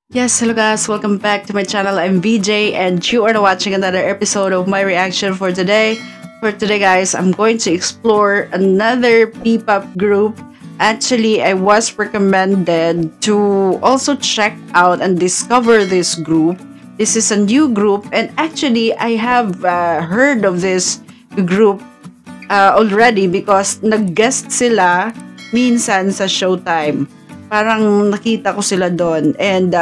Yes, hello guys, welcome back to my channel. I'm VJ and you are watching another episode of my reaction for today. For today guys, I'm going to explore another P-pop group. Actually, I was recommended to also check out and discover this group. This is a new group and actually I have heard of this group already because nag-guest sila minsan sa Showtime. Parang nakita ko sila doon and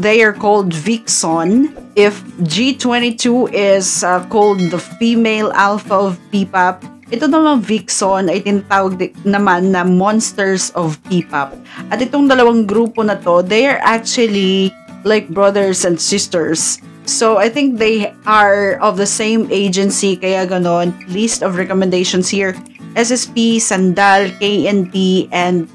they are called Vixon. If G22 is called the female alpha of P-pop, ito naman Vixon ay tinatawag naman na monsters of P-pop. At itong dalawang grupo na to, they are actually like brothers and sisters. So I think they are of the same agency kaya ganon. List of recommendations here. SSP, Sandal, KNT and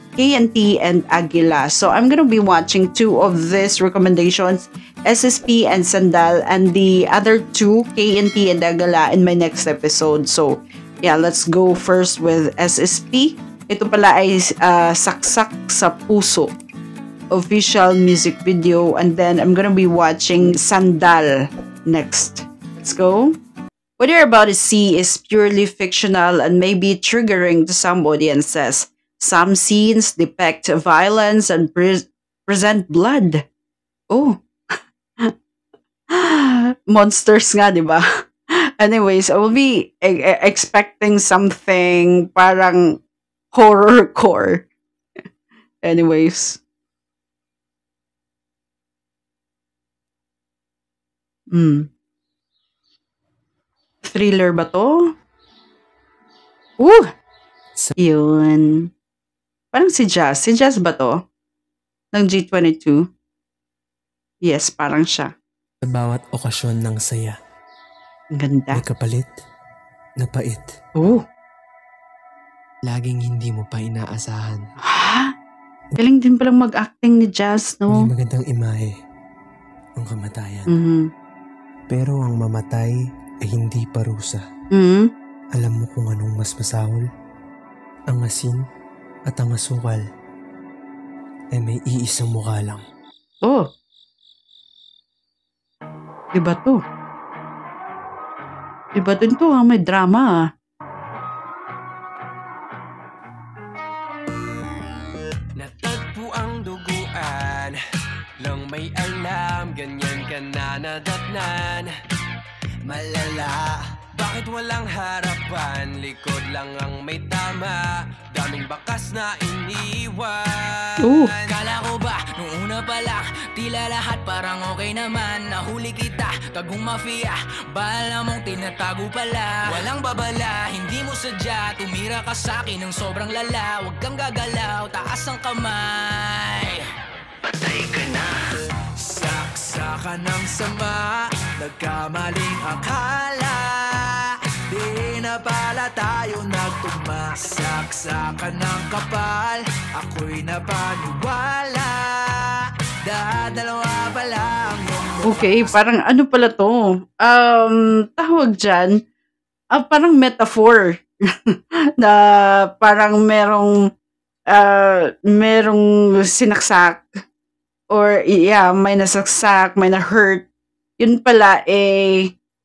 Aguila. So I'm gonna be watching two of these recommendations, SSP and Sandal, and the other two, KNT and Aguila, in my next episode. So yeah, let's go first with SSP. Ito pala ay Saksak sa Puso official music video, and then I'm gonna be watching Sandal next. Let's go. What you're about to see is purely fictional and may be triggering to some audiences. Some scenes depict violence and present blood. Oh, monsters nga, di ba? Anyways, I will be expecting something parang horrorcore. Anyways. Thriller ba to? Yun. Parang si Jazz. Si Jazz ba to? Ng G22? Yes, parang siya. Sa bawat okasyon ng saya, Ang ganda. may kapalit na pait. Oh. Laging hindi mo pa inaasahan. Ha? Galing din palang mag-acting ni Jazz, no? May magandang imahe ang kamatayan. Mm-hmm. Pero ang mamatay ay hindi parusa. Mm-hmm. Alam mo kung anong mas masahol? Ang asin at ang asukal ay may iisang mukha lang. Oh. Iba to. Iba din to, ha? May drama, ha? Natagpo ang duguan lang may alam, ganyan ka na nadatnan. Malala, bakit walang harapan? Likod lang ang may tama, daming bakas na iniwan. Kala ko ba, nung una pa lang, tila lahat parang okay naman. Nahuli kita, tagong mafia, bala mong tinatago pala. Walang babala, hindi mo sadya, tumira ka sa'kin ng sobrang lala. Huwag kang gagalaw, taas ang kamay. Patay ka na. Saksakan ng sama, nagkamaling akala. Di na pala tayo nagtugma. Saksakan ng kapal, ako'y napaniwala. Dadalawa pala ang iyong Okay, parang ano pala to? Tawag dyan, parang metaphor. Na parang merong sinaksak. Or yeah, may nasaksak, may na-hurt. Yun pala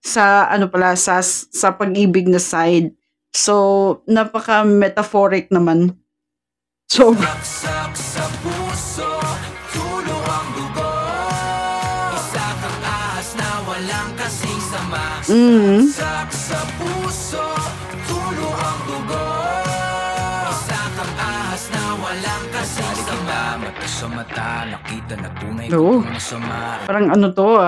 sa ano pala sa pag-ibig na side. So napaka-metaphoric naman. So saksak sa puso, tulo ang dugo. Isa kang ahas na walang kasing sama. Saksak sa puso, tulo ang dugo. Isa kang ahas na walang kasing sama. Mata sa mata, nakita na tunay Oo. kung masama. parang ano to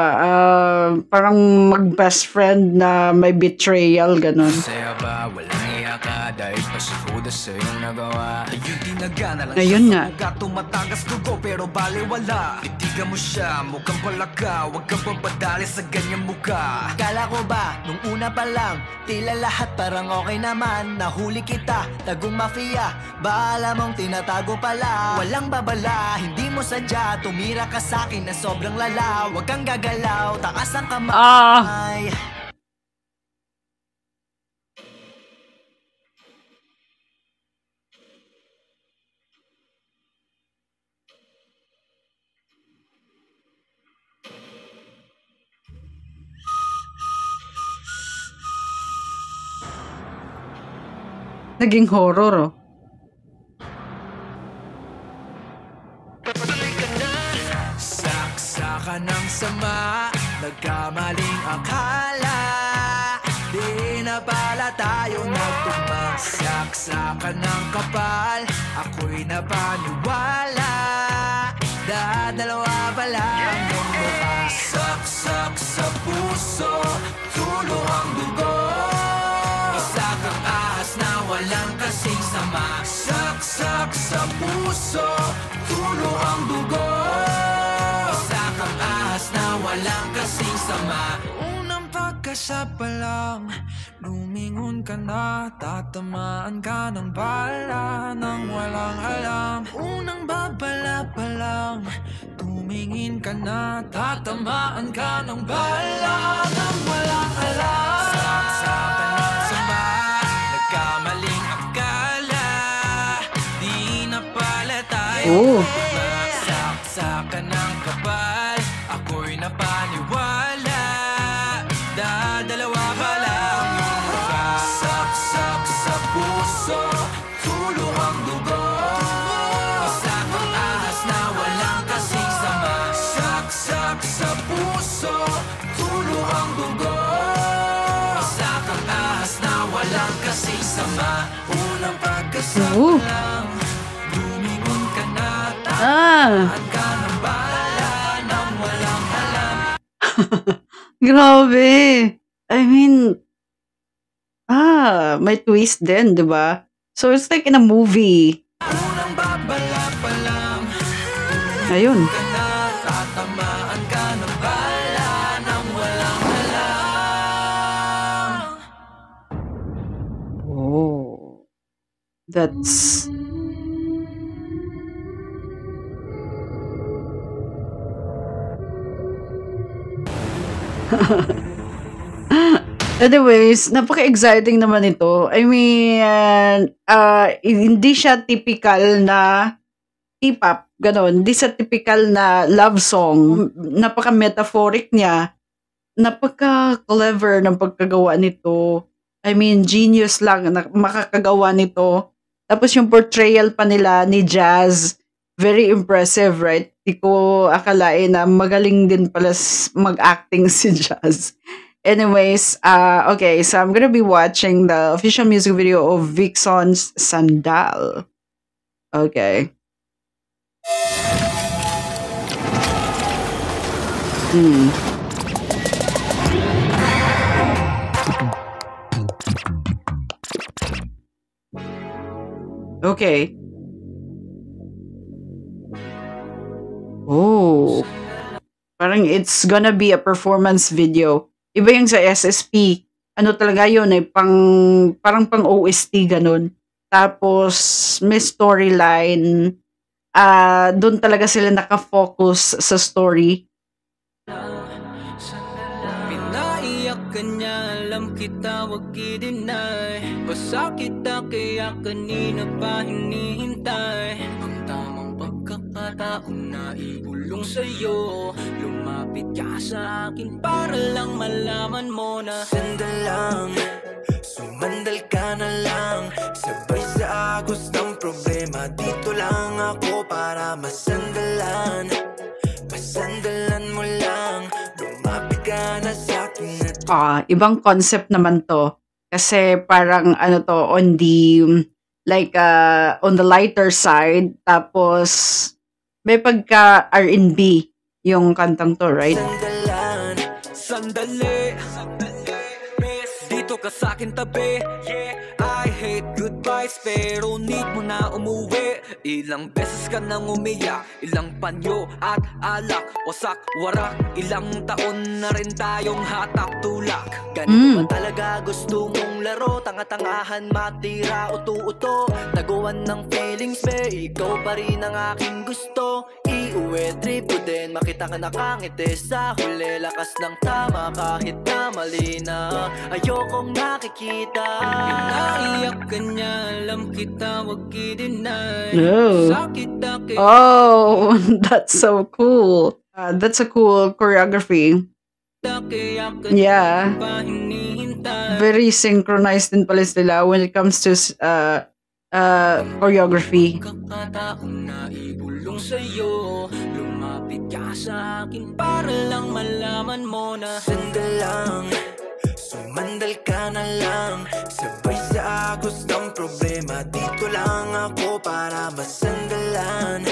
parang mag-best friend na may betrayal, ganun. Saya ba, walang iya ka dahil pasikuda sa iyong nagawa. Ayun tinaga na lang Ayun nga. Suga tumatagas dugo pero baliwala. Itigan mo siya, mukhang palaka. Huwag kang papadali sa ganyang mukha. Kala ko ba, nung una pa lang, tila lahat parang okay naman. Nahuli kita, tagong mafia, bahala mong tinatago pala. Walang babala, hindi mo sadya, tumira ka sa'kin na sobrang lala. Huwag kang gagalaw, taas ang kamay. Naging horror, oh. Saksakan ng sama, nagkamaling akala. Di na pala tayo nagtugma. Saksakan ng kapal, ako'y napaniwala. Dadalawa pala ang mundo pa. Saksak sa puso, tulo ang dugo. Isa kang ahas na walang kasing sama. Saksak sa puso, tulo ang dugo. Isa kang ahas na walang kasing sama. Unang pagkasa pa lang, lumingon ka na. Tatamaan ka ng bala nang walang alam. Unang babala pa lang, tumingin ka na. Tatamaan ka ng bala nang walang alam. Saksakan ng sama, nagkamaling akala. Di na pala tayo Oh. Saksakan ng kapal, ako'y napaniwala. Dadalawa pa lang yung mukha. Saksak sa puso, tulo ang dugo. Isa kang ahas na walang kasing sama. Saksak sa puso, tulo ang dugo. Isa kang ahas na walang kasing sama. Unang pagkasama Ooh. lang, lumingon ka na. Ah, Tataan ka ng bala nang walang alam. grabe. I mean, may twist din, di ba? So, it's like in a movie. Unang babala pa lang, Ayun. ka na, tatamaan ka ng bala nang walang alam. Oh. That's... Anyways, napaka-exciting naman ito. I mean, hindi siya typical na P-pop, ganon. Hindi siya typical na love song. Napaka-metaphoric niya. Napaka-clever ng pagkagawa nito. I mean, genius lang na makakagawa nito. Tapos yung portrayal pa nila ni Jazz, very impressive, right? Di ko akalain na magaling din pala mag-acting si Jazz. Anyways, okay, so I'm gonna be watching the official music video of Vixon's Sandal. Okay. Okay. Oh. Parang it's gonna be a performance video. Iba yung sa SSP. Ano talaga yun eh, parang pang OST ganun. Tapos may storyline. Doon talaga sila nakafocus sa story. Pinaiyak ka niya, alam kita, wag i-deny. Basta kita kaya kanina pa hinihintay. Ang tamang pagkakataon na ibulong sa'yo. Lumapit ka sa akin para lang malaman mo na Sandal lang, sumandal ka na lang. Sabay sa agos ng problema, dito lang ako para masandalan. Masandalan mo lang, lumapit ka na sa akin at Ibang concept naman to. Kasi parang ano to, on the, on the lighter side. Tapos, may pagka R&B yung kantang to, right? sandalan. Sandali, dito ka sa'kin tabi. I hate goodbyes pero need mo na umuwi. Ilang beses ka nang umiyak, ilang panyo at alak, wasak, warak. Ilang taon na rin tayong hatak tulak. Ganito ba talaga gusto mong laro? Tanga-tangahan, matira, uto-uto. Taguan ng feelings, be, ikaw pa rin ang aking gusto. Iuwi, trip ko din, makita ka nakangiti sa huli. Lakas ng tama kahit na mali na ayokong nakikita. Pinaiyak ka niya, alam kita, wag i-deny. Oh. Sakit na kaya Oh, that's so cool. That's a cool choreography. kaya ka Yeah. pa hinihintay. hinihintay. Very synchronized din pala sila when it comes to choreography. Kakataong na ibulong sa'yo, lumapit ka sa akin para lang malaman mo na Sandal lang, sumandal ka na lang, sabay sa gustong problema. Dito lang ako para masandalan,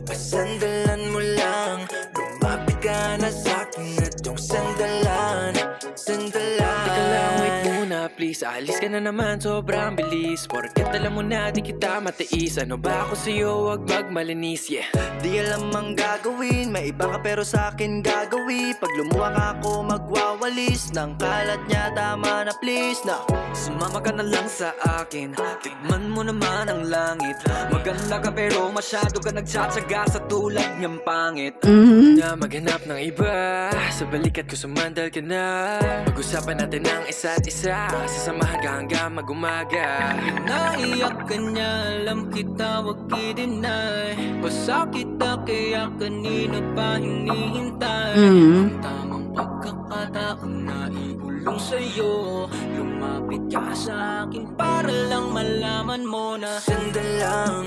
masandalan mo lang. Lumapit ka na sa'kin at yung sandalan, sandalan. Teka lang, wait muna please. Alis ka na naman, sobrang bilis. Porket alam mo na di kita matiis. Ano ba ako sa'yo, wag magmalinis, yeah. Di alam ang gagawin, may iba ka pero sa'kin gagawi. Pag lumuwak ako magwawalis ng kalat niya, tama na please na. Sumama ka na lang sa akin, tignan mo naman ang langit. Maganda ka pero masyado ka nagtsatsaga sa tulad niyang pangit. Na maghanap ng iba, sa balikat ko sumandal ka na. Pag-usapan natin ang isa't isa, sasamahan ka hanggang mag-umaga. naiyak ka niya, alam kita wag i-deny. Basta kita kaya kanina pa hinihintay. Ang tamang pagkakataon na ibulong sa'yo, lumapit ka sa akin para lang malaman mo na Sandal lang,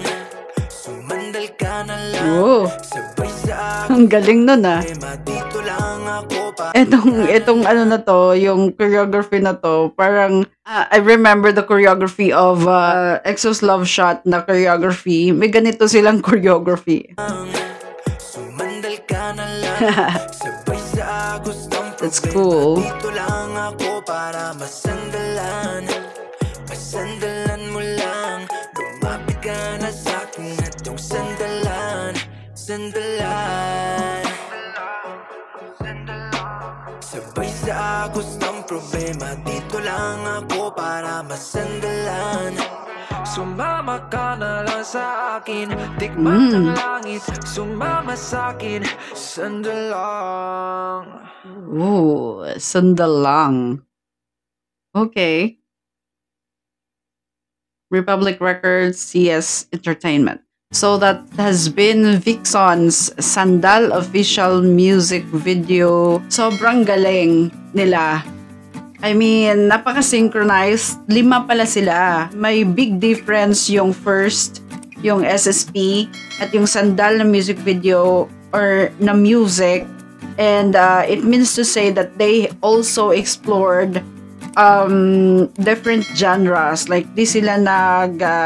sumandal ka na lang, Oh, sabay sa ang galing nun ah. problema. Dito lang ako para Itong ano na to, yung choreography na to, parang I remember the choreography of Exo's Love Shot na choreography. May ganito silang choreography. sumandal ka na lang, sabay sa gustong That's problema. cool. Dito lang ako para masandalan, masandalan mo lang. Lumapit ka na sa'kin at yung sandalan, sandalan. Sabay sa gustong problema. Dito lang ako para masandalan. Sumama ka na lang sa akin, tikman ng langit. Sumama sa akin, sandal lang. Ooh, sandal lang. Okay. Republic Records, CS Entertainment. So that has been Vixon's Sandal official music video. Sobrang galing nila. I mean, napaka-synchronized. 5 pala sila. May big difference yung first, yung SSP, at yung Sandal na music video or na music. And it means to say that they also explored different genres. Like, di sila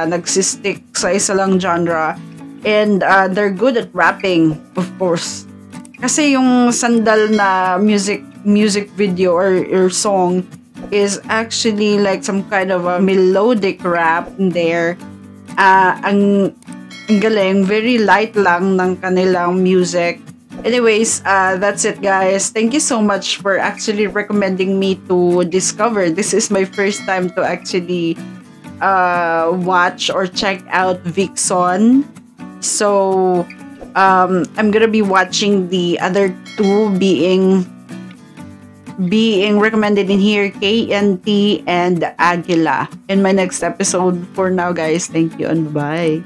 nagsistick sa isa lang genre. And they're good at rapping, of course. Kasi yung Sandal na music video or song is actually like some kind of a melodic rap in there. Ang galing, very light lang ng kanilang music. Anyways, that's it guys. Thank you so much for actually recommending me to discover. This is my first time to actually watch or check out Vixon. So I'm gonna be watching the other two being recommended in here, KNT and Aguila, in my next episode. For now guys, thank you and bye.